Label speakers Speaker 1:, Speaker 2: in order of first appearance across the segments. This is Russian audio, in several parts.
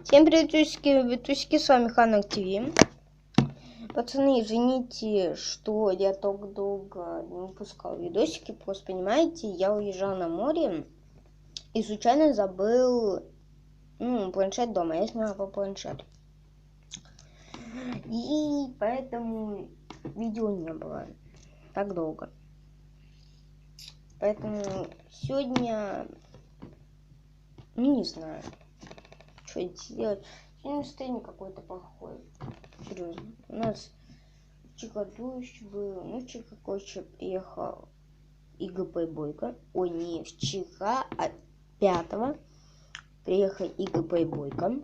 Speaker 1: Всем привет, тусики, с вами Ханок ТВ. Пацаны, извините, что я так долго не выпускал видосики, просто понимаете, я уезжал на море и случайно забыл планшет дома, я сняла по планшету. И поэтому видео не было так долго. Поэтому сегодня, не знаю, что делать. Сегодня настроение какое-то плохое. Серьезно. У нас вчера дождь был. Ну, вчера, короче, приехал ИГП Бойко. Ой, не вчера, а 5-го приехал ИГП Бойко.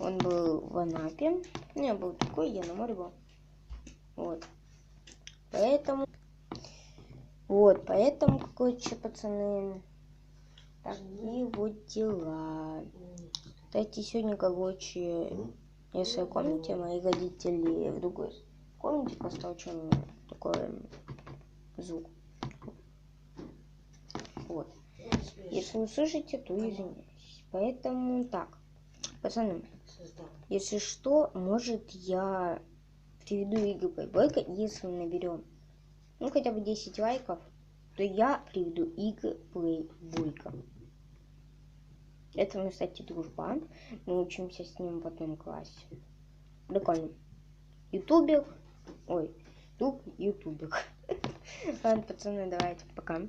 Speaker 1: Он был в Анапе. Я был такой, я на море был. Вот. Поэтому, короче, пацаны, такие вот дела. Кстати, сегодня, короче, я в своей комнате, мои родители в другой комнате, просто очень такой звук. Вот. Если вы слышите, то извиняюсь. Поэтому так, пацаны, если что, может я приведу ИГП Бойко, если мы наберем хотя бы 10 лайков, то я приведу ИГП Бойко. Это, кстати, дружбан. Мы учимся с ним в одном классе. Прикольно. Ютубер. Ой, ютубер. Ладно, пацаны, давайте, пока.